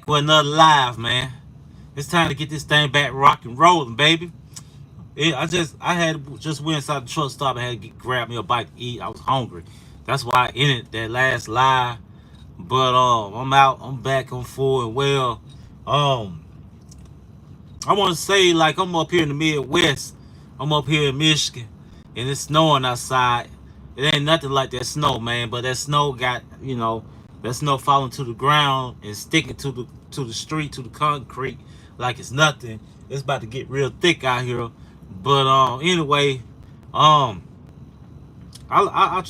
for another live, man. It's time to get this thing back rock and rolling, baby. I had just went inside the truck stop and had to grab me a bite to eat. I was hungry. That's why I ended that last live. But I'm out. I'm back. I'm full and well. Um, I want to say like I'm up here in the Midwest. I'm up here in Michigan, and it's snowing outside. It ain't nothing like that snow, man. But that snow got that snow falling to the ground and sticking to the street, to the concrete, like it's nothing. It's about to get real thick out here. But anyway, um, I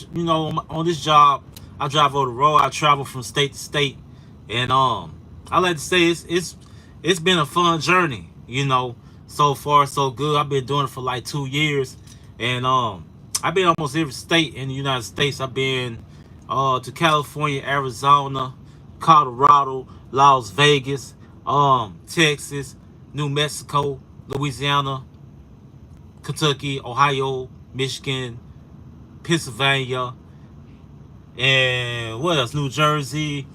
on this job, I drive over the road. I travel from state to state, and I like to say it's been a fun journey. So far so good. I've been doing it for like 2 years, and I've been almost every state in the United States. I've been to California, Arizona, Colorado, Las Vegas, Texas, New Mexico, Louisiana, Kentucky, Ohio, Michigan, Pennsylvania, and what else? New Jersey,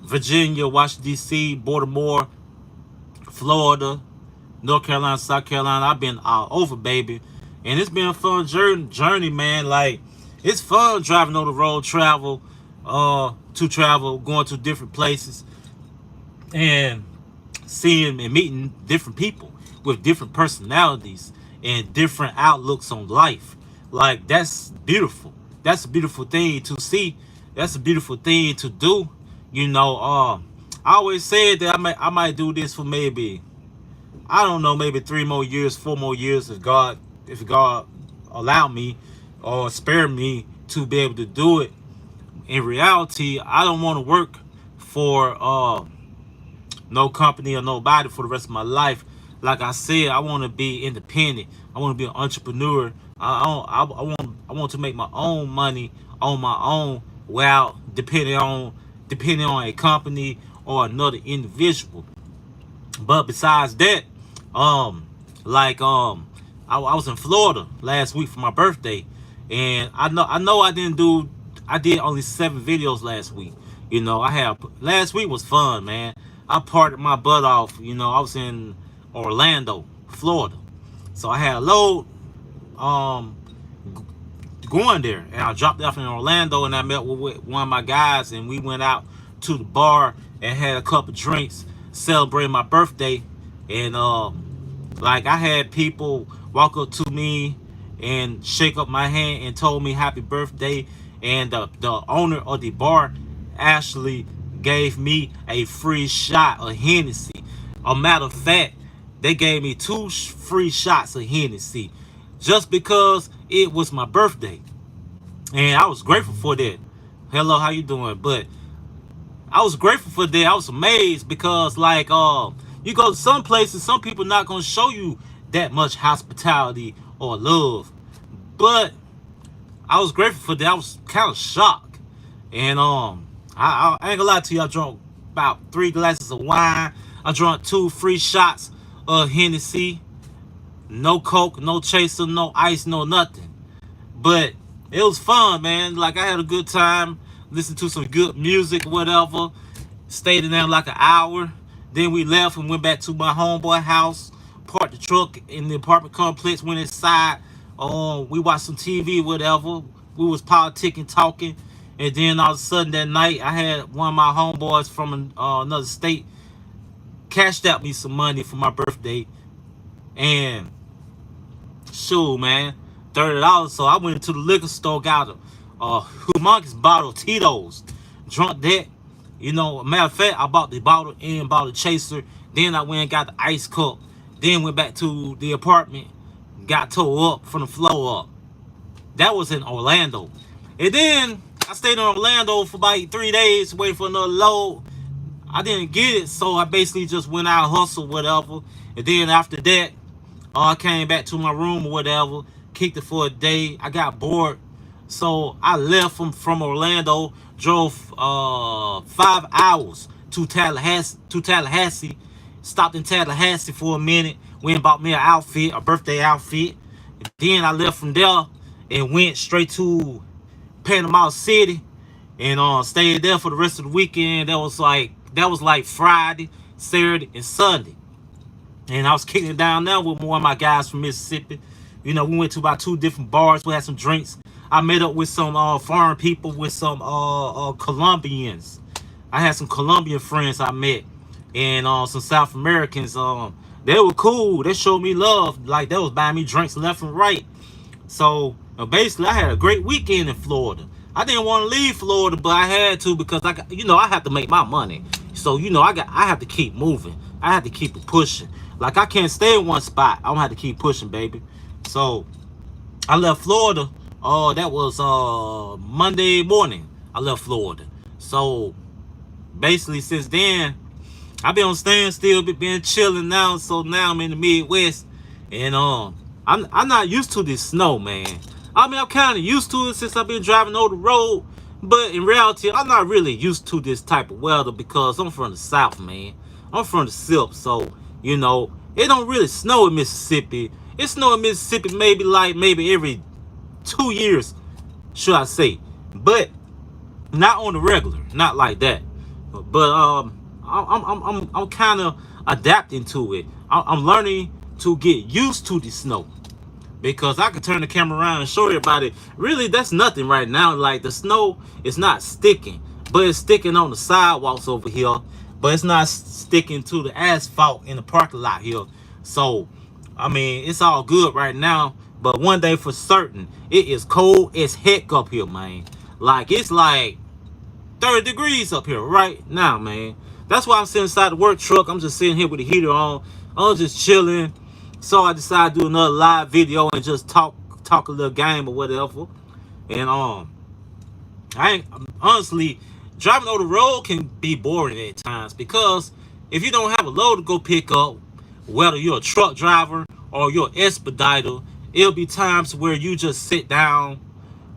Virginia, Washington D.C., Baltimore, Florida, North Carolina, South Carolina. I've been all over, baby, and it's been a fun journey, man. Like it's fun driving on the road, going to different places, and seeing and meeting different people with different personalities and different outlooks on life. Like that's beautiful. That's a beautiful thing to see. That's a beautiful thing to do. I always said that I might do this for maybe, I don't know, maybe 3 more years, 4 more years, if God allow me or spare me to be able to do it. In reality, I don't want to work for no company or nobody for the rest of my life. Like I said, I want to be independent. I want to be an entrepreneur. I want to make my own money on my own without depending on a company or another individual. But besides that, I was in Florida last week for my birthday, and I know I did only 7 videos last week. Last week was fun, man. I partied my butt off. I was in Orlando, Florida, so I had a load um going there, and I dropped off in Orlando, and I met with one of my guys, and we went out to the bar and had a couple drinks, celebrating my birthday, and like I had people walk up to me and shake up my hand and told me happy birthday, and the owner of the bar actually gave me a free shot of Hennessy. A matter of fact, they gave me 2 free shots of Hennessy just because it was my birthday, and I was grateful for that. Hello, how you doing? But I was grateful for that. I was amazed because, like, you go to some places, some people not gonna show you that much hospitality or love. But I was grateful for that. I was kind of shocked, and I ain't gonna lie to you. I drank about 3 glasses of wine. I drank 2 free shots of Hennessy. No Coke, no chaser, no ice, no nothing. But it was fun, man. Like I had a good time, listened to some good music, whatever. Stayed in there like an hour. Then we left and went back to my homeboy house. Parked the truck in the apartment complex. Went inside. We watched some TV, whatever. We was politicking, talking, and then all of a sudden that night, I had one of my homeboys from another state cashed out me some money for my birthday, and shoot, man, $30. So I went to the liquor store, got a humongous bottle of Tito's, drunk that. Matter of fact, I bought the bottle and bought a chaser. Then I went and got the ice cup. Then went back to the apartment, got towed up from the floor up. That was in Orlando. And then I stayed in Orlando for about 3 days waiting for another load. I didn't get it, so I basically just went out, hustled, whatever. And then after that, I came back to my room or whatever, kicked it for a day. I got bored, so I left from Orlando, drove 5 hours to Tallahassee, stopped in Tallahassee for a minute, went and bought me an outfit, a birthday outfit. And then I left from there and went straight to Panama City, and stayed there for the rest of the weekend. That was like That was like Friday, Saturday, and Sunday. And I was kicking it down there with one of my guys from Mississippi. You know, we went to about 2 different bars. We had some drinks. I met up with some foreign people, with some Colombians. I had some Colombian friends I met, and some South Americans. They were cool. They showed me love. Like, they was buying me drinks left and right. So basically, I had a great weekend in Florida. I didn't want to leave Florida, but I had to, because I have to make my money. So I have to keep moving. I have to keep it pushing. Like, I can't stay in one spot. I'm gonna have to keep pushing, baby. So I left Florida. That was Monday morning. I left Florida. So basically, since then, I've been on standstill, been chilling now. So now I'm in the Midwest, and I'm not used to this snow, man. I mean, I'm kind of used to it since I've been driving over the road, but in reality, I'm not really used to this type of weather, because I'm from the South, man. I'm from the SIP, so it don't really snow in Mississippi. It snows in Mississippi maybe every 2 years, should I say, but not on the regular, not like that. But I'm kind of adapting to it. I'm learning to get used to the snow, because I could turn the camera around and show everybody. Really, that's nothing right now. Like, the snow is not sticking, but it's sticking on the sidewalks over here, but it's not sticking to the asphalt in the parking lot here. So I mean, it's all good right now, but one day for certain, it is cold as heck up here, man. Like, it's like 30 degrees up here right now, man. That's why I'm sitting inside the work truck. I'm just sitting here with the heater on. I'm just chilling. So I decided to do another live video and just talk a little game or whatever. And honestly, driving on the road can be boring at times, because if you don't have a load to go pick up, whether you're a truck driver or you're an expediter, it'll be times where you just sit down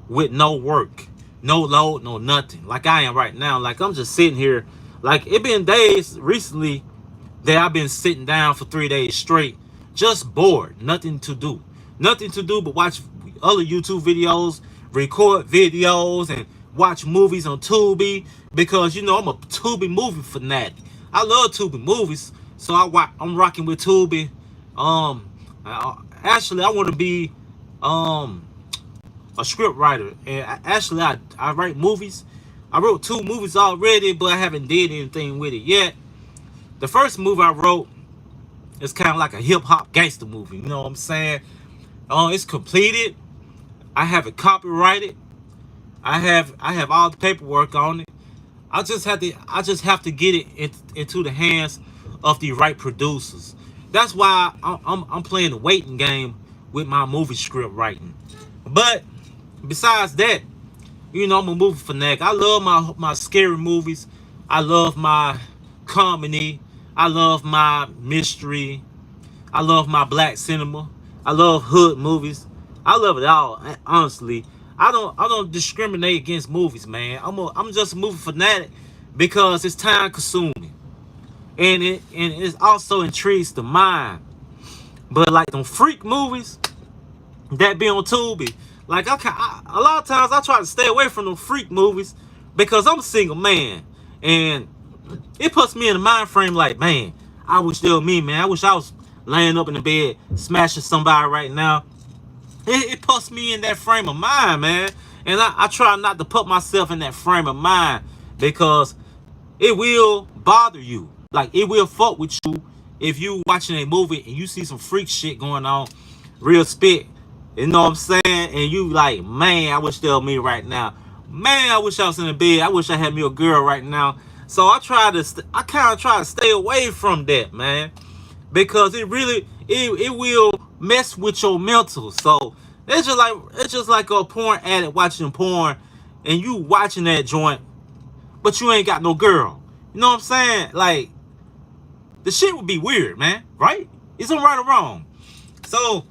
with no work, no load, no nothing. Like I am right now. Like, I'm just sitting here. Like, it been days recently that I've been sitting down for 3 days straight, just bored, nothing to do but watch other YouTube videos, record videos, and watch movies on Tubi, because I'm a Tubi movie fanatic. I love Tubi movies, so I'm rocking with Tubi. Actually, I want to be a script writer, and actually I write movies. I wrote 2 movies already, but I haven't did anything with it yet. The first movie I wrote is kind of like a hip-hop gangster movie, you know what I'm saying? It's completed. I have it copyrighted. I have all the paperwork on it. I just have to get it into the hands of the right producers. That's why I'm playing the waiting game with my movie script writing. But besides that, I'm a movie fanatic. I love my scary movies. I love my comedy. I love my mystery. I love my black cinema. I love hood movies. I love it all. Honestly, I don't discriminate against movies, man. I'm just a movie fanatic because it's time consuming, and it also intrigues the mind. But like them freak movies that be on Tubi, like a lot of times I try to stay away from them freak movies because I'm a single man, and it puts me in the mind frame like, man, I wish they were me, man. I wish I was laying up in the bed smashing somebody right now. It puts me in that frame of mind, man. And I try not to put myself in that frame of mind because it will bother you. Like, it will fuck with you if you watching a movie and you see some freak shit going on, real spit. You know what I'm saying? And you like, man, I wish they were me right now. Man, I wish I was in the bed. I wish I had me a girl right now. So I kind of try to stay away from that, man, because it will mess with your mental. So it's just like a porn addict watching porn, and you watching that joint, but you ain't got no girl. You know what I'm saying? Like, the shit would be weird, man. Right? It's right or wrong. So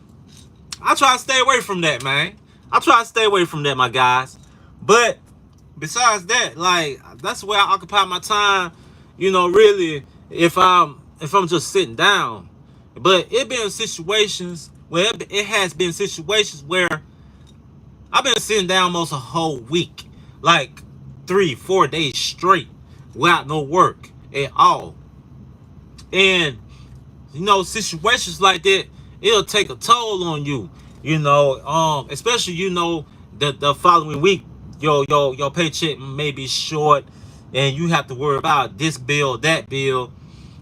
I try to stay away from that, man. I try to stay away from that, my guys. But besides that, like, that's where I occupy my time, really, if I'm just sitting down. But it been situations where it has been situations where I've been sitting down almost a whole week, like 3-4 days straight without no work. at all. And situations like that, it'll take a toll on you. Especially the following week, your paycheck may be short, and you have to worry about this bill, that bill.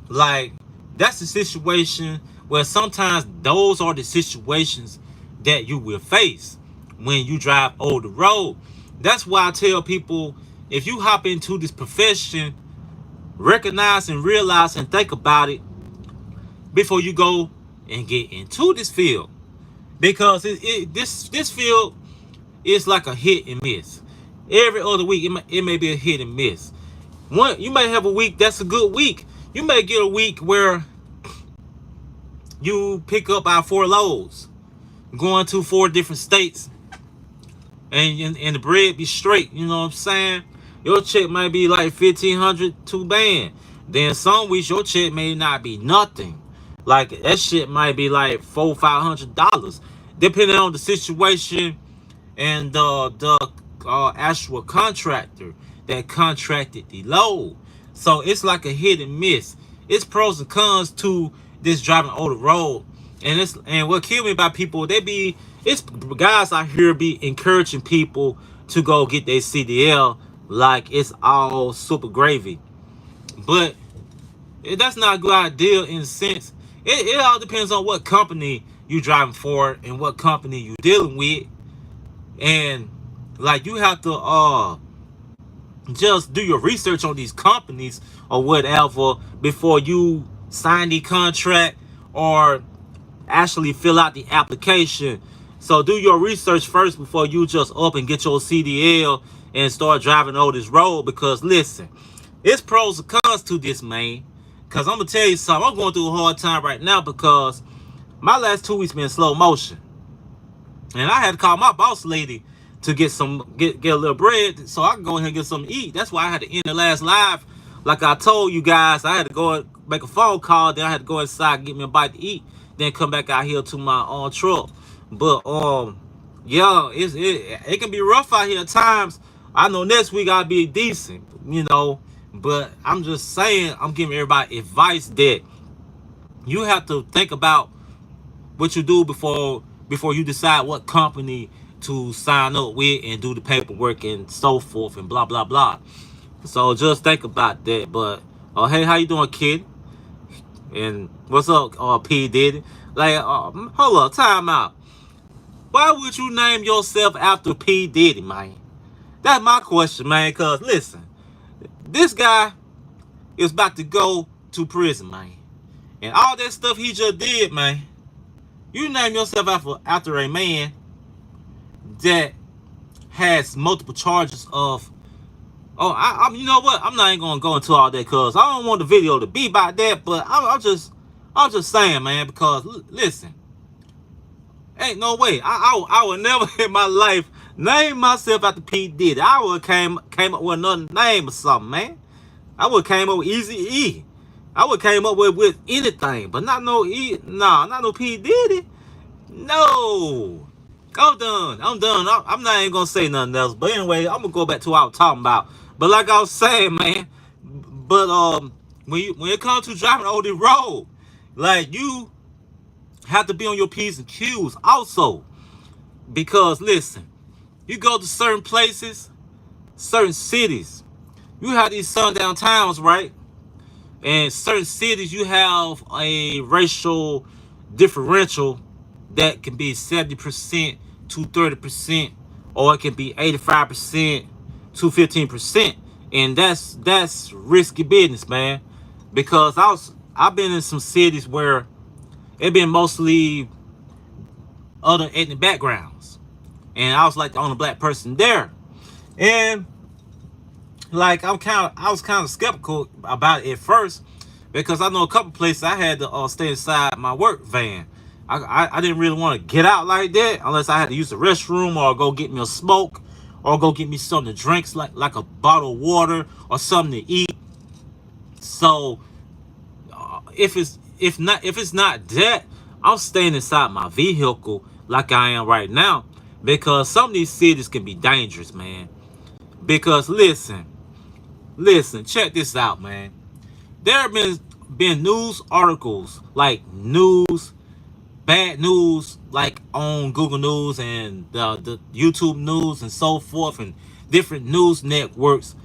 Like, that's the situation where sometimes those are the situations that you will face when you drive over the road. That's why I tell people, if you hop into this profession, recognize and realize and think about it before you go and get into this field, because this field is like a hit and miss. Every other week it may be a hit and miss. You may have a week that's a good week. You may get a week where you pick up our 4 loads, going to 4 different states, and the bread be straight. You know what I'm saying? Your check might be like $1,500 to band. Then some weeks your check may not be nothing. Like, that shit might be like $400-$500, depending on the situation and the actual contractor that contracted the load. So it's like a hit and miss. It's pros and cons to this driving over the road. And what killed me about people, it's guys out here be encouraging people to go get their CDL like it's all super gravy. But that's not a good idea in a sense. It all depends on what company you driving for and what company you dealing with. And like, you have to just do your research on these companies or whatever before you sign the contract or actually fill out the application. So do your research first before you just up and get your CDL and start driving over this road. Because listen, it's pros and cons to this, man. Because I'm going to tell you something. I'm going through a hard time right now because my last 2 weeks been in slow motion. And I had to call my boss lady to get a little bread so I can go ahead and get something to eat. That's why I had to end the last live. Like I told you guys, I had to go and make a phone call. Then I had to go inside and get me a bite to eat. Then come back out here to my own truck. But yeah, it can be rough out here at times. I know next week I'll be decent, But I'm just saying, I'm giving everybody advice that you have to think about what you do before you decide what company to sign up with and do the paperwork and so forth and blah blah blah. So just think about that. But hey, how you doing, kid? And what's up, P Diddy? Like, hold up, time out. Why would you name yourself after P Diddy, man? That's my question, man. Cause listen, this guy is about to go to prison, man, and all that stuff he just did, man. You name yourself after a man that has multiple charges of. You know what? I'm not even gonna go into all that because I don't want the video to be about that. But I'm just saying, man. Because listen, ain't no way. I would never in my life name myself after P Diddy. I would came up with another name or something, man. I would came up with Easy E. I would came up with anything, but not no not no P Diddy. No. I'm done. I'm not even gonna say nothing else. But anyway, I'm gonna go back to what I was talking about. But like I was saying, man. But when it comes to driving over the road, like, you have to be on your P's and Q's also. Because listen, you go to certain places, certain cities, you have these sundown towns, right? And certain cities, you have a racial differential that can be 70% to 30%, or it can be 85% to 15%. And that's risky business, man. Because I've been in some cities where it been mostly other ethnic backgrounds, and I was like the only black person there. And like, I was kind of skeptical about it at first, because I know a couple places I had to stay inside my work van. I didn't really want to get out like that unless I had to use the restroom or go get me a smoke or go get me something to drink, like a bottle of water or something to eat. So if it's not that, I'm staying inside my vehicle like I am right now, because some of these cities can be dangerous, man. Because listen, check this out, man. There have been news articles, like news, bad news, like on Google News and the YouTube News and so forth, and different news networks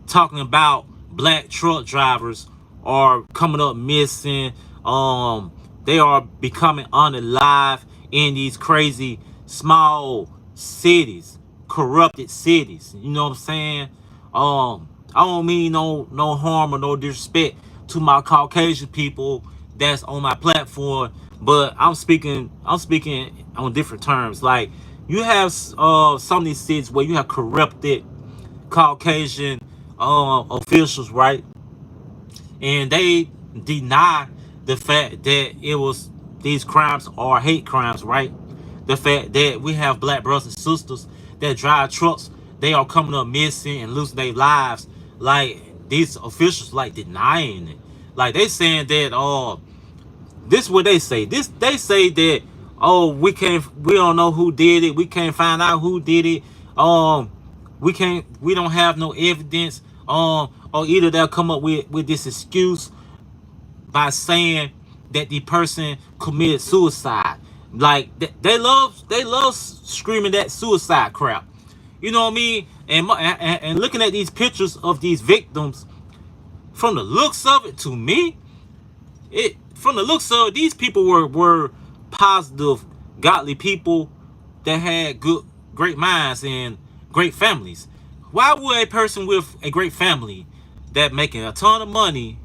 talking about black truck drivers are coming up missing. They are becoming unalive in these crazy small cities, corrupted cities. You know what I'm saying? I don't mean no harm or no disrespect to my Caucasian people that's on my platform, but I'm speaking on different terms. Like, you have some of these cities where you have corrupted Caucasian officials, right? And they deny the fact that it was these crimes are hate crimes, right? The fact that we have black brothers and sisters that drive trucks, they are coming up missing and losing their lives. Like, these officials like denying it. Like, they saying that this is what they say. They say that, oh, we don't know who did it. We can't find out who did it. We don't have no evidence. Or either they'll come up with this excuse by saying that the person committed suicide. Like, they love screaming that suicide crap. You know what I mean? And looking at these pictures of these victims, from the looks of it, to me, from the looks of it, these people were positive, godly people that had great minds and great families. Why would a person with a great family that making a ton of money,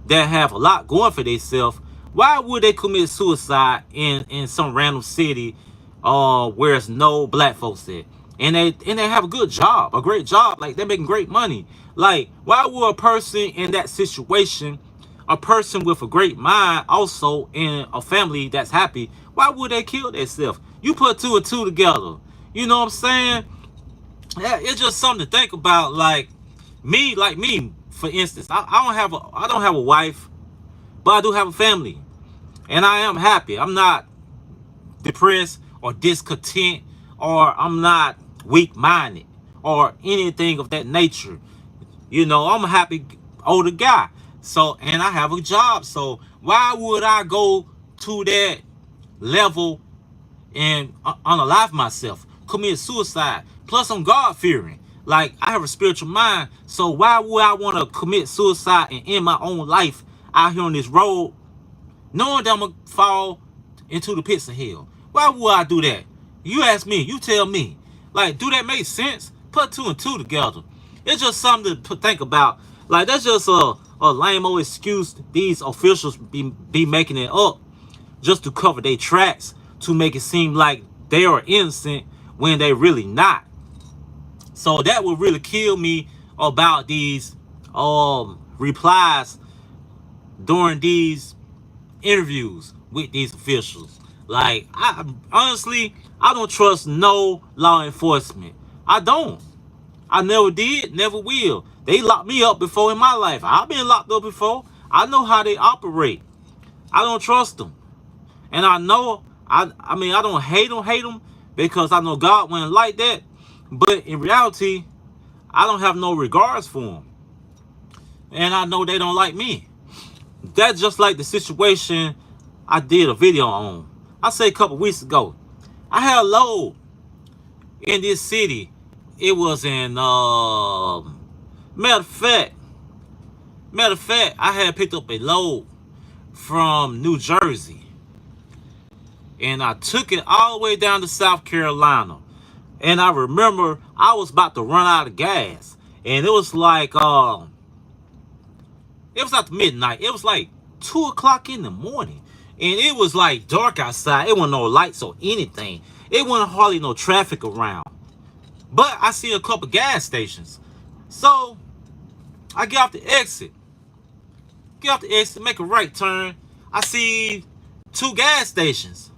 that have a lot going for themselves, why would they commit suicide in some random city where there's no black folks at? And they have a good job, a great job, like they're making great money. Like, why would a person in that situation, a person with a great mind, also in a family that's happy, why would they kill themselves? You put two and two together. You know what I'm saying? Yeah, it's just something to think about. Like me, for instance, I don't have a wife, but I do have a family, and I am happy. I'm not depressed or discontent, or I'm not weak-minded or anything of that nature. You know, I'm a happy older guy. So, and I have a job. So why would I go to that level and unalive myself, commit suicide? Plus, I'm God-fearing. Like, I have a spiritual mind. So why would I want to commit suicide and end my own life out here on this road, knowing that I'm going to fall into the pits of hell? Why would I do that? You ask me. You tell me. Like, do that make sense? Put two and two together. It's just something to think about. Like, that's just a lame old excuse these officials be making it up just to cover their tracks, to make it seem like they are innocent when they really not. So that would really kill me about these replies during these interviews with these officials. Like, I honestly, I don't trust no law enforcement. I don't. I never did, never will. They locked me up before in my life. I've been locked up before. I know how they operate. I don't trust them. And I know, I mean, I don't hate them because I know God wasn't like that. But in reality, I don't have no regards for them. And I know they don't like me. That's just like the situation I did a video on. I say a couple weeks ago. I had a load in this city. It was in, matter of fact, I had picked up a load from New Jersey. And I took it all the way down to South Carolina. And I remember I was about to run out of gas. And it was like, it was after midnight. It was like 2 o'clock in the morning. And it was like dark outside. It wasn't no lights or anything. It wasn't hardly no traffic around. But I see a couple gas stations. So I get off the exit. Make a right turn. I see 2 gas stations.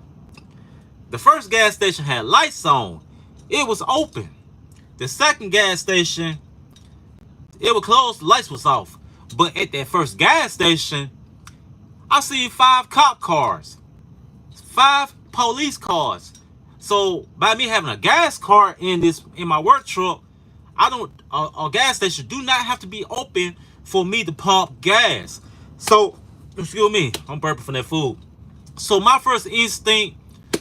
The first gas station had lights on. It was open. The second gas station, it was closed, the lights was off. But at that first gas station, I see 5 cop cars, 5 police cars. So by me having a gas car in my work truck, a gas station do not have to be open for me to pump gas. So, excuse me, I'm burping from that food. So my first instinct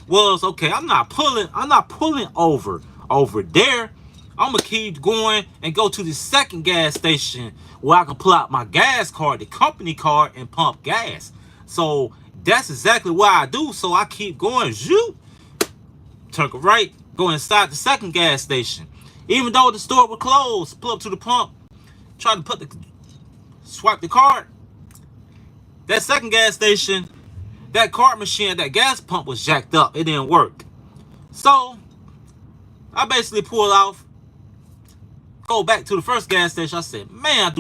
was, okay, I'm not pulling over there. I'm gonna keep going and go to the second gas station where I can pull out my gas card, the company card, and pump gas. So that's exactly what I do. So I keep going, turn right, go inside the second gas station. Even though the store was closed, pull up to the pump, try to swipe the card. That second gas station, that card machine, that gas pump was jacked up. It didn't work. So I basically pulled off, go back to the first gas station. I said, man,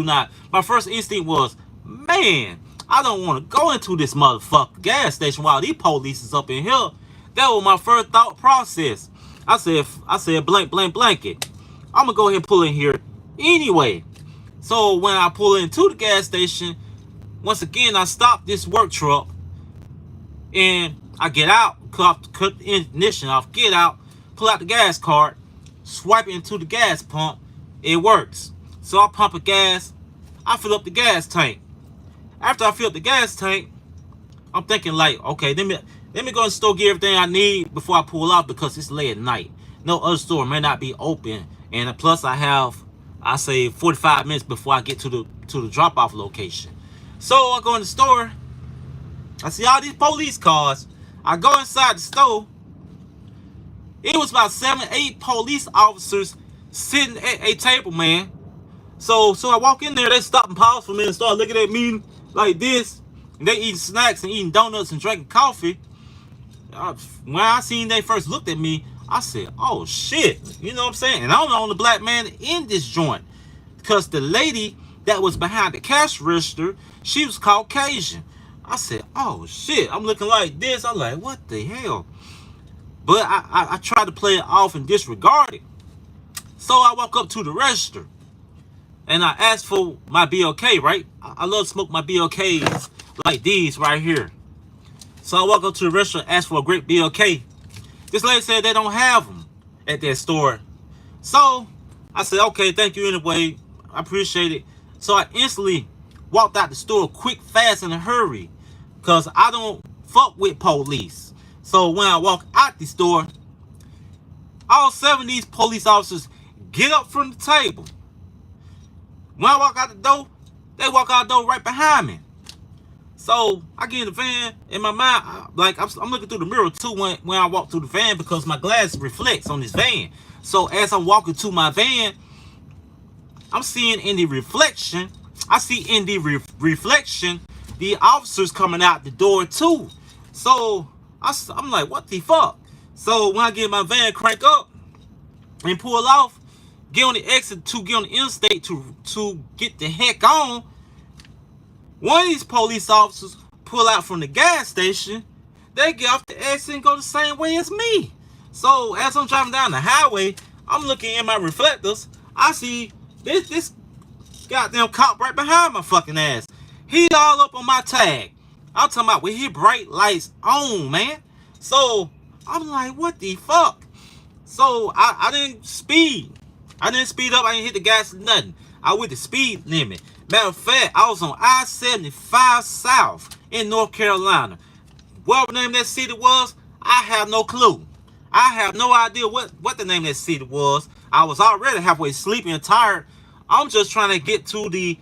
my first instinct was, man, I don't want to go into this motherfucking gas station while these police is up in here. That was my first thought process. I said, blank it. I'm gonna go ahead and pull in here anyway. So when I pull into the gas station, once again, I stop this work truck and I get out, cut the ignition off, get out, pull out the gas card, swipe it into the gas pump. It works. So I pump a gas, I fill up the gas tank. After I fill up the gas tank, I'm thinking like, okay, let me go in the store, get everything I need before I pull out, because it's late at night. No other store may not be open. And plus I say 45 minutes before I get to the drop-off location. So I go in the store, I see all these police cars. I go inside the store. It was about 7, 8 police officers sitting at a table, man. So I walk in there, they stop and pause for me and start looking at me like this. And they eating snacks and eating donuts and drinking coffee. When I seen they first looked at me, I said, oh shit. You know what I'm saying? And I'm the only black man in this joint. Because the lady that was behind the cash register, she was Caucasian. I said, oh shit. I'm looking like this. I'm like, what the hell? But I tried to play it off and disregard it. So I walk up to the register and I asked for my BLK, right? I love to smoke my BLKs like these right here. So I walk up to the register and ask for a great BLK. This lady said they don't have them at their store. So I said, okay, thank you anyway. I appreciate it. So I instantly walked out the store quick, fast, in a hurry, because I don't fuck with police. So when I walk out the store, all 7 of these police officers get up from the table. When I walk out the door, they walk out the door right behind me. So I get in the van. In my mind, like I'm looking through the mirror too when I walk through the van, because my glass reflects on this van. So as I'm walking to my van, I'm seeing in the reflection, the officers coming out the door too. So I'm like, what the fuck? So when I get my van, crank up and pull off, get on the exit to get on the interstate to get the heck on, one of these police officers pull out from the gas station. They get off the exit and go the same way as me. So as I'm driving down the highway, I'm looking in my reflectors. I see this goddamn cop right behind my fucking ass. He all up on my tag. I'm talking about with his bright lights on, man. So I'm like, what the fuck? So I didn't speed. I didn't speed up. I didn't hit the gas or nothing. I went the speed limit. Matter of fact, I was on I-75 South in North Carolina. Whatever the name of that city was, I have no clue. I have no idea what the name of that city was. I was already halfway sleepy and tired. I'm just trying to get to the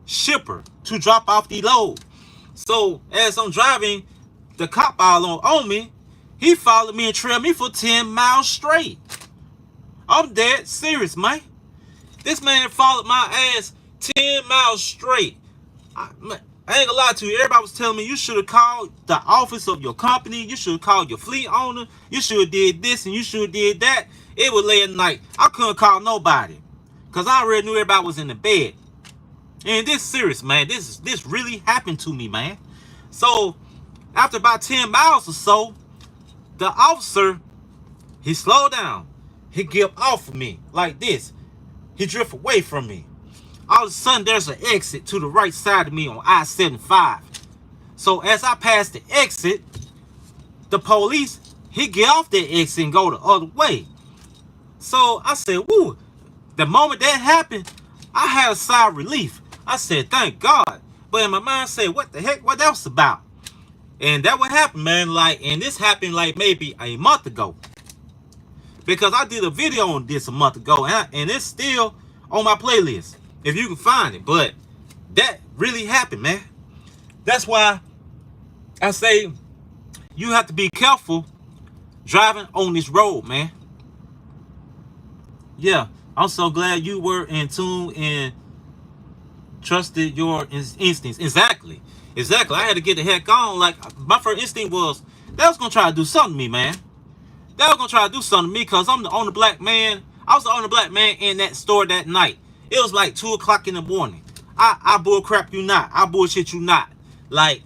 shipper to drop off the load. So as I'm driving, the cop all on me. He followed me and trailed me for 10 miles straight. I'm dead serious, man. This man followed my ass 10 miles straight. I ain't gonna lie to you. Everybody was telling me you should have called the office of your company. You should have called your fleet owner. You should have did this and you should have did that. It was late at night. I couldn't call nobody, because I already knew everybody was in the bed. And this serious, man. This really happened to me, man. So after about 10 miles or so, the officer, he slowed down. He give off of me like this. He drift away from me. All of a sudden, there's an exit to the right side of me on I-75. So as I pass the exit, the police, he get off that exit and go the other way. So I said, woo. The moment that happened, I had a sigh of relief. I said, thank God. But in my mind, say, what the heck? What that was about? And that what happened, man. Like, and this happened like maybe a month ago, because I did a video on this a month ago, and it's still on my playlist if you can find it. But that really happened, man. That's why I say you have to be careful driving on this road, man. Yeah, I'm so glad you were in tune and trusted your instincts. Exactly. I had to get the heck on. Like, my first instinct was, that was gonna try to do something to me, man. That was gonna try to do something to me, because I'm the only black man. I was the only black man in that store that night. It was like 2 o'clock in the morning. I bull crap you not. I bullshit you not. Like,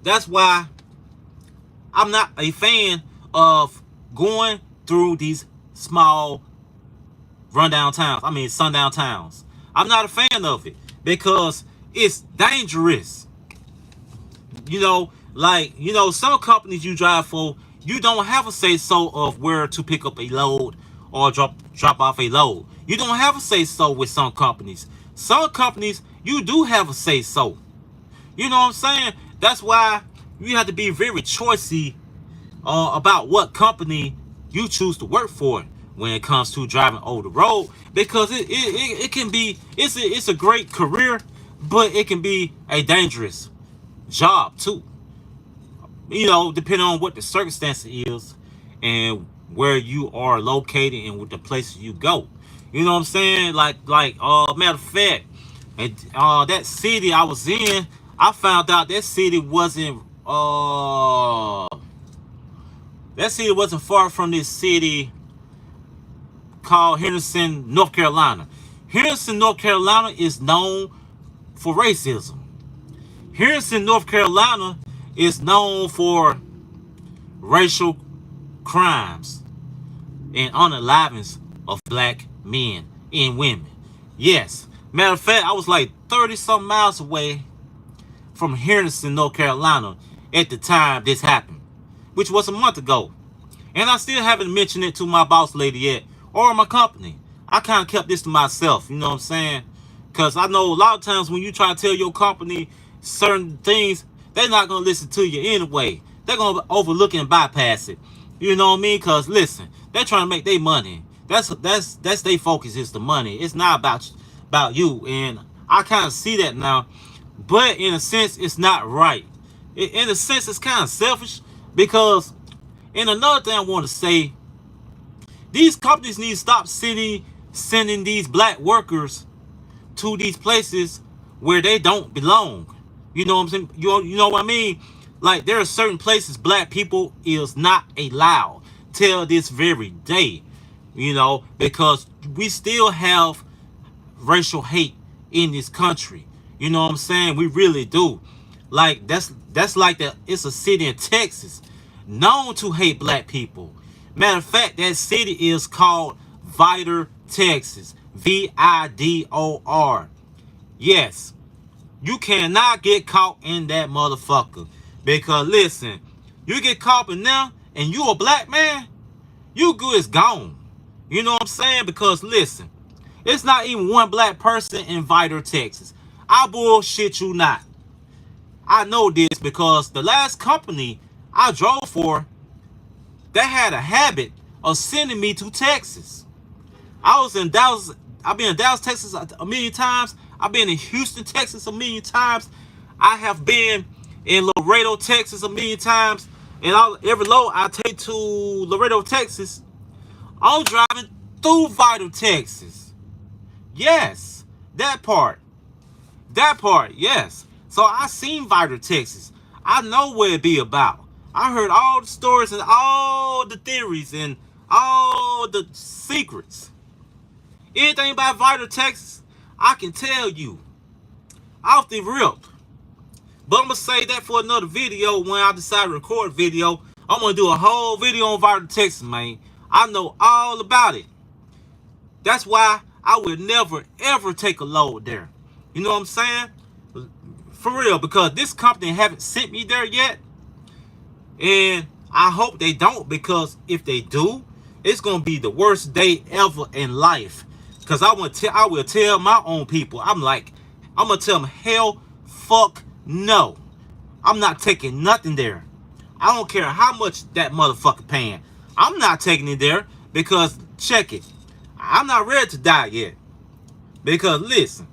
that's why I'm not a fan of going through these small rundown towns. I mean, sundown towns. I'm not a fan of it because it's dangerous. You know, like, you know, some companies you drive for, you don't have a say-so of where to pick up a load or drop off a load. You don't have a say-so with some companies. Some companies, you do have a say-so. You know what I'm saying? That's why you have to be very choosy about what company you choose to work for when it comes to driving over the road, because it can be, it's a great career, but it can be a dangerous job too. You know, depending on what the circumstance is and where you are located and with the places you go. You know what I'm saying? Like matter of fact, and that city I was in, I found out that city wasn't far from this city called Henderson, North Carolina. Henderson, North Carolina is known for racism. Henderson, North Carolina is known for racial crimes and unalivings of black men and women. Yes. Matter of fact, I was like 30-something miles away from Henderson, North Carolina at the time this happened, which was a month ago. And I still haven't mentioned it to my boss lady yet, or my company. I kind of kept this to myself, you know what I'm saying? Because I know a lot of times when you try to tell your company certain things, they're not going to listen to you anyway. They're going to overlook and bypass it. You know what I mean? Because listen, they're trying to make their money. That's their focus, is the money. It's not about you. And I kind of see that now. But in a sense, it's not right. In a sense, it's kind of selfish, because, and another thing I want to say, these companies need to stop sending these black workers to these places where they don't belong. You know what I'm saying? You know what I mean? Like, there are certain places black people is not allowed till this very day. You know, because we still have racial hate in this country. You know what I'm saying? We really do. Like, that's like it's a city in Texas known to hate black people. Matter of fact, that city is called Vidor, Texas. Vidor. Yes. You cannot get caught in that motherfucker. Because listen, you get caught in there and you a black man, you good as gone. You know what I'm saying? Because listen, it's not even one black person in Vidor, Texas. I bullshit you not. I know this because the last company I drove for, they had a habit of sending me to Texas. I was in Dallas. I've been in Dallas, Texas a million times. I've been in Houston, Texas a million times. I have been in Laredo, Texas a million times. And every load I take to Laredo, Texas, I'm driving through Vidor, Texas. Yes, that part. That part, yes. So I seen Vidor, Texas. I know what it be about. I heard all the stories and all the theories and all the secrets. Anything about Vidor, Texas, I can tell you off the rip. But I'm going to save that for another video. When I decide to record a video, I'm going to do a whole video on Vidor, Texas, man. I know all about it. That's why I would never, ever take a load there. You know what I'm saying? For real, because this company haven't sent me there yet. And I hope they don't, because if they do, it's going to be the worst day ever in life. Because I will tell my own people, I'm going to tell them, hell, fuck No, I'm not taking nothing there. I don't care how much that motherfucker paying. I'm not taking it there because, check it, I'm not ready to die yet. Because listen,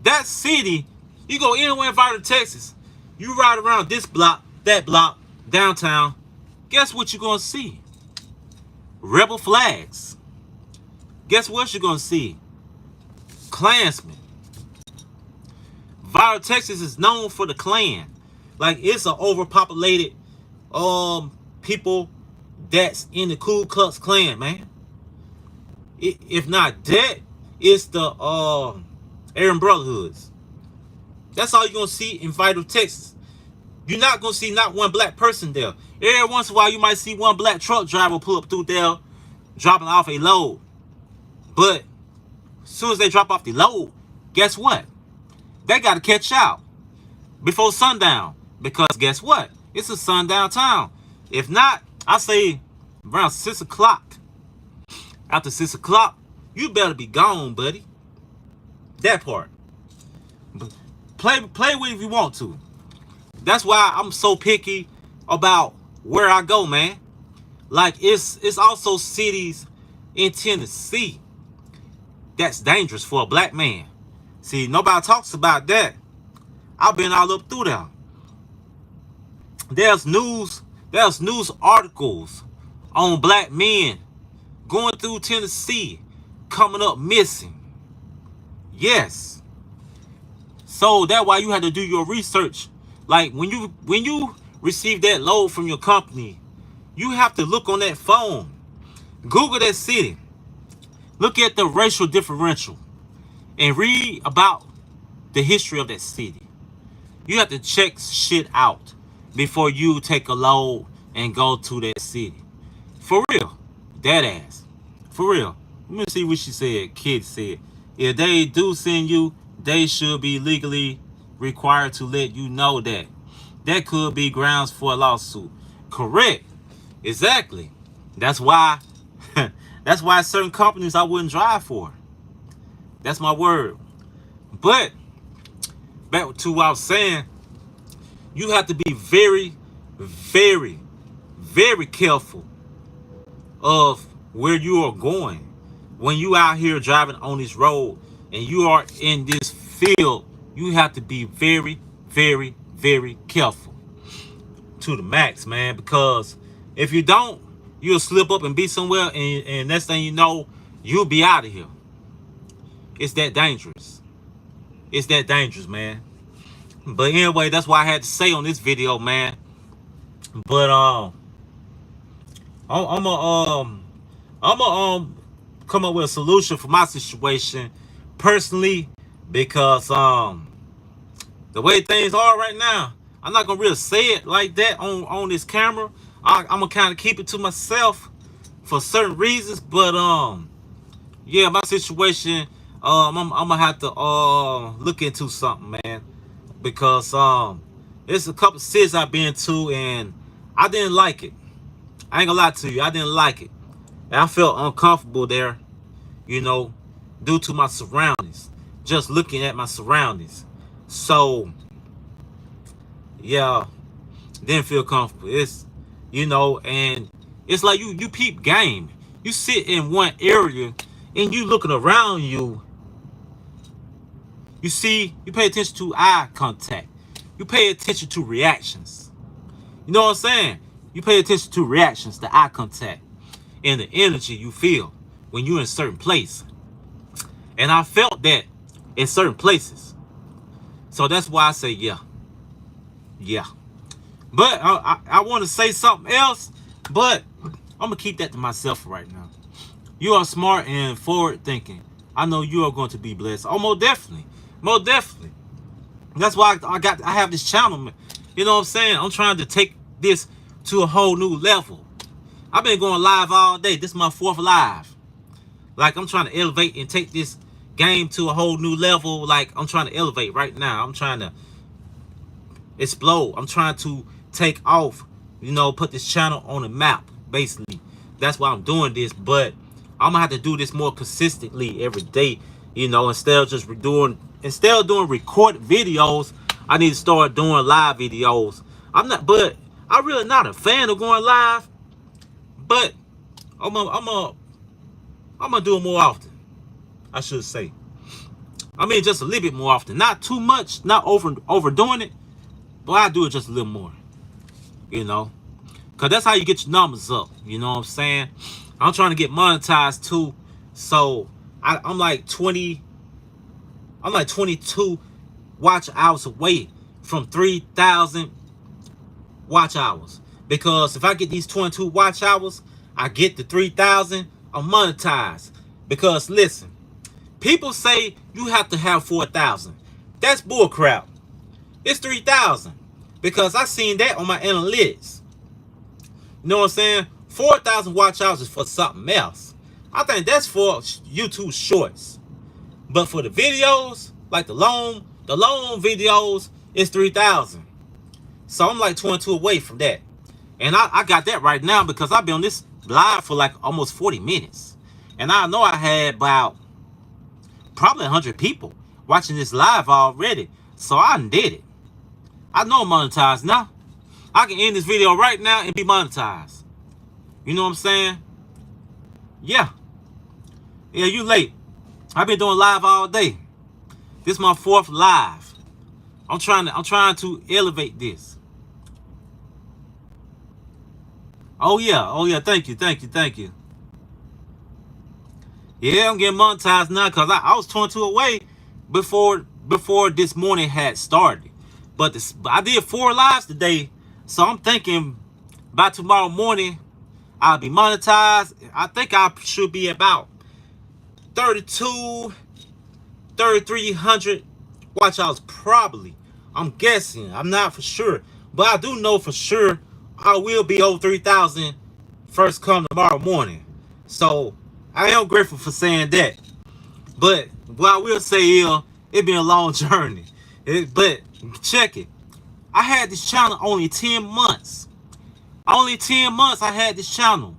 that city, you go anywhere in Vital, Texas, you ride around this block, that block, downtown, guess what you're going to see? Rebel flags. Guess what you're going to see? Klansmen. Viral, Texas is known for the Klan. Like, it's an overpopulated people that's in the Ku Klux Klan, man. If not that, it's the Aryan Brotherhoods. That's all you're going to see in Vital, Texas. You're not going to see not one black person there. Every once in a while, you might see one black truck driver pull up through there, dropping off a load. But as soon as they drop off the load, guess what? They got to catch out before sundown. Because guess what? It's a sundown town. If not, I say around 6 o'clock. After 6 o'clock, you better be gone, buddy. That part. Play with it if you want to. That's why I'm so picky about where I go, man. Like, it's also cities in Tennessee that's dangerous for a black man. See, nobody talks about that. I've been all up through there. There's news articles on black men going through Tennessee, coming up missing. Yes. So that's why you had to do your research. Like, when you receive that load from your company, you have to look on that phone. Google that city. Look at the racial differential and read about the history of that city. You have to check shit out before you take a load and go to that city. For real. That ass. For real. Let me see what she said. Kid said, if they do send you, they should be legally required to let you know that. That could be grounds for a lawsuit. Correct. Exactly. That's why that's why certain companies I wouldn't drive for. That's my word. But back to what I was saying, you have to be very, very, very careful of where you are going. When you out here driving on this road and you are in this field, you have to be very, very, very careful to the max, man. Because if you don't, you'll slip up and be somewhere, and next thing you know, you'll be out of here. It's that dangerous. It's that dangerous, man. But anyway, that's what I had to say on this video, man. But I'm gonna come up with a solution for my situation personally, because the way things are right now, I'm not gonna really say it like that on this camera. I'm gonna kind of keep it to myself for certain reasons. But yeah, my situation, I'm gonna have to look into something, man, because there's a couple cities I've been to and I didn't like it. I ain't gonna lie to you, I didn't like it. And I felt uncomfortable there, you know, due to my surroundings. Just looking at my surroundings. So yeah, didn't feel comfortable. It's, you know, and it's like you peep game. You sit in one area and you looking around you. You see, you pay attention to eye contact. You pay attention to reactions. You know what I'm saying? You pay attention to reactions, the eye contact, and the energy you feel when you're in a certain place. And I felt that in certain places. So that's why I say yeah. Yeah. But I want to say something else, but I'm going to keep that to myself right now. You are smart and forward thinking. I know you are going to be blessed. Oh, most definitely. Most definitely. That's why I have this channel, man. You know what I'm saying? I'm trying to take this to a whole new level. I've been going live all day. This is my 4th live. Like, I'm trying to elevate and take this game to a whole new level. Like, I'm trying to elevate right now. I'm trying to explode. I'm trying to take off, you know, put this channel on the map, basically. That's why I'm doing this. But I'm gonna have to do this more consistently every day, you know, instead of doing recorded videos. I need to start doing live videos. But I'm really not a fan of going live. But I'm gonna do it more often. I should say. I mean, just a little bit more often. Not too much. Not overdoing it. But I do it just a little more. You know, cause that's how you get your numbers up. You know what I'm saying? I'm trying to get monetized too. So I'm like 20. I'm like 22 watch hours away from 3,000 watch hours. Because if I get these 22 watch hours, I get the 3,000. I'm monetized. Because listen, people say you have to have 4,000. That's bullcrap. It's 3,000. Because I seen that on my analytics. You know what I'm saying? 4,000 watch hours is for something else. I think that's for YouTube shorts. But for the videos, like the long videos, it's 3,000. So I'm like 22 away from that. And I got that right now because I've been on this live for like almost 40 minutes. And I know I had about probably 100 people watching this live already. So I did it. I know I'm monetized now. I can end this video right now and be monetized. You know what I'm saying? Yeah. Yeah, you late. I've been doing live all day. This is my 4th live. I'm trying to elevate this. Oh yeah, thank you. Yeah, I'm getting monetized now because I was 22 away before this morning had started. But I did 4 lives today, so I'm thinking by tomorrow morning I'll be monetized. I think I should be about 3,300 watch hours probably. I'm guessing. I'm not for sure. But I do know for sure I will be over 3,000 first come tomorrow morning. So I am grateful for saying that. But what I will say is it's been a long journey. But check it. I had this channel only 10 months. Only 10 months I had this channel.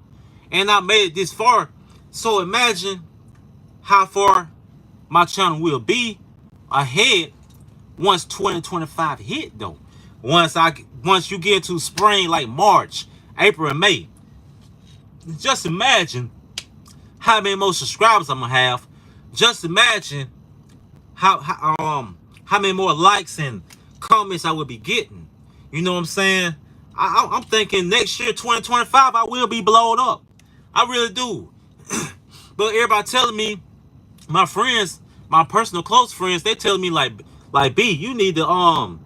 And I made it this far. So imagine how far my channel will be ahead once 2025 hit though. Once you get into spring like March, April, and May. Just imagine how many more subscribers I'm gonna have. Just imagine how many more likes and comments I will be getting. You know what I'm saying? I'm thinking next year, 2025, I will be blown up. I really do. But everybody telling me, my friends, my personal close friends, they telling me like B, you need to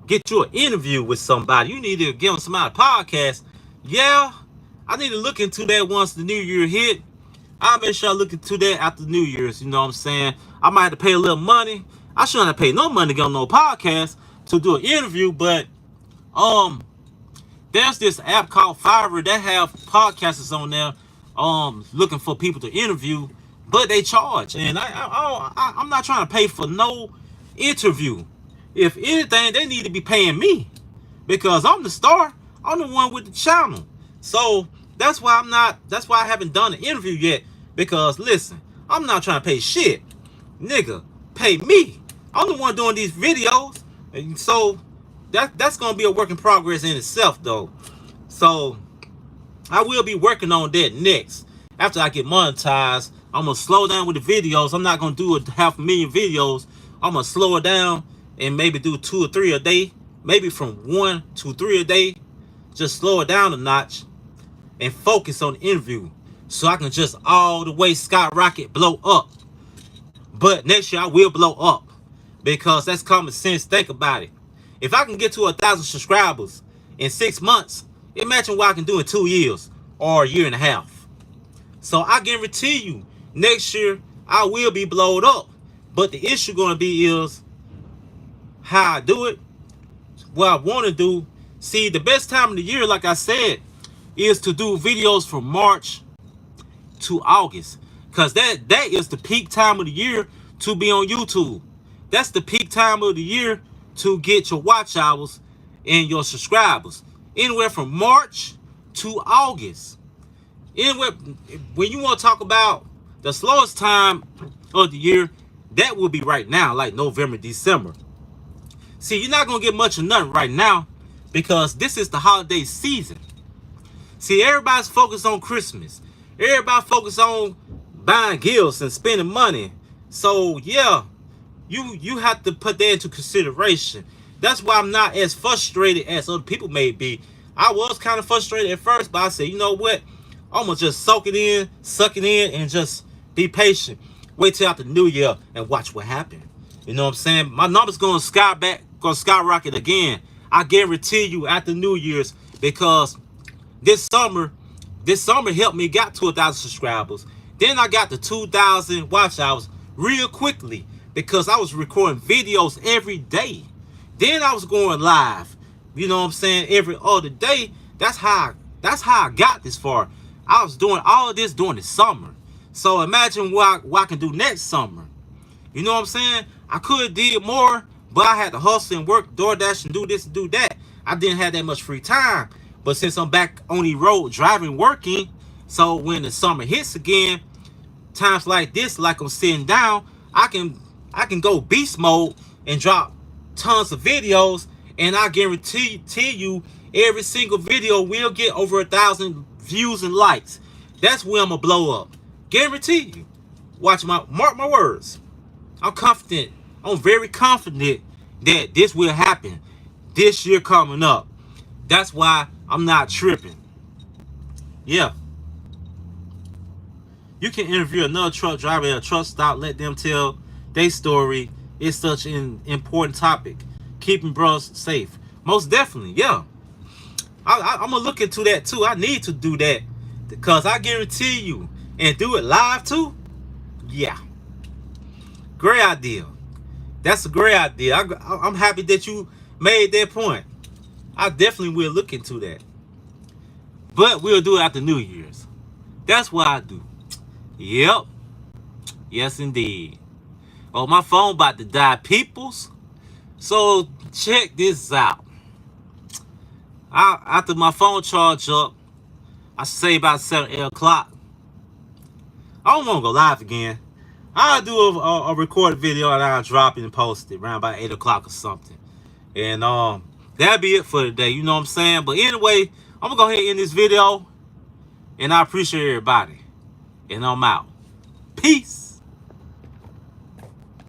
get you an interview with somebody. You need to get on somebody's podcast. Yeah, I need to look into that once the new year hit. I'll make sure I look into that after New Year's. You know what I'm saying? I might have to pay a little money. I shouldn't have paid no money to get on no podcast to do an interview, but there's this app called Fiverr that have podcasters on there looking for people to interview, but they charge. And I'm not trying to pay for no interview. If anything, they need to be paying me because I'm the star. I'm the one with the channel. So that's why I haven't done an interview yet, because listen, I'm not trying to pay shit. Nigga, pay me. I'm the one doing these videos. And so that's gonna be a work in progress in itself though. So I will be working on that next. After I get monetized, I'm gonna slow down with the videos. I'm not gonna do 500,000 videos. I'm gonna slow it down and maybe do 2 or 3 a day. Maybe from 1 to 3 a day. Just slow it down a notch and focus on the interview so I can just all the way skyrocket blow up. But next year I will blow up because that's common sense. Think about it. If I can get to 1,000 subscribers in 6 months, imagine what I can do in 2 years or a year and a half. So I guarantee you, next year I will be blowed up. But the issue going to be is how I do it. What I want to do. See, the best time of the year, like I said, is to do videos from March to August. Because that is the peak time of the year to be on YouTube. That's the peak time of the year to get your watch hours and your subscribers. Anywhere from March to August. Anywhere, when you want to talk about the slowest time of the year, that will be right now, like November, December. See, you're not gonna get much of nothing right now because this is the holiday season. See, everybody's focused on Christmas. Everybody focused on buying gifts and spending money. So yeah, you have to put that into consideration. That's why I'm not as frustrated as other people may be. I was kind of frustrated at first, but I said, you know what? I'm gonna just suck it in, and just be patient. Wait till after New Year and watch what happens. You know what I'm saying? My numbers gonna skyrocket again. I guarantee you after New Year's, because this summer helped me got to 1,000 subscribers. Then I got to 2,000 watch hours real quickly because I was recording videos every day. Then I was going live. You know what I'm saying? Every other day. That's how I got this far. I was doing all of this during the summer. So imagine what I can do next summer. You know what I'm saying? I could have did more, but I had to hustle and work, DoorDash, and do this and do that. I didn't have that much free time. But since I'm back on the road driving, working, so when the summer hits again, times like this, like I'm sitting down, I can go beast mode and drop tons of videos, and I guarantee you every single video will get over 1,000 views and likes. That's when I'm gonna blow up. Guarantee you. Mark my words. I'm confident. I'm very confident that this will happen this year coming up. That's why I'm not tripping. Yeah. You can interview another truck driver at a truck stop, let them tell their story. It's such an important topic. Keeping bros safe. Most definitely, yeah. I'm going to look into that too. I need to do that because I guarantee you, and do it live too. Yeah. Great idea. That's a great idea. I'm happy that you made that point. I definitely will look into that. But we'll do it after New Year's. That's what I do. Yep. Yes, indeed. Oh, my phone about to die, peoples. So check this out. After my phone charge up, I say about 7, 8 o'clock. I don't want to go live again. I'll do a recorded video and I'll drop it and post it around about 8 o'clock or something. And that'll be it for today. You know what I'm saying? But anyway, I'm going to go ahead and end this video. And I appreciate everybody. And I'm out. Peace.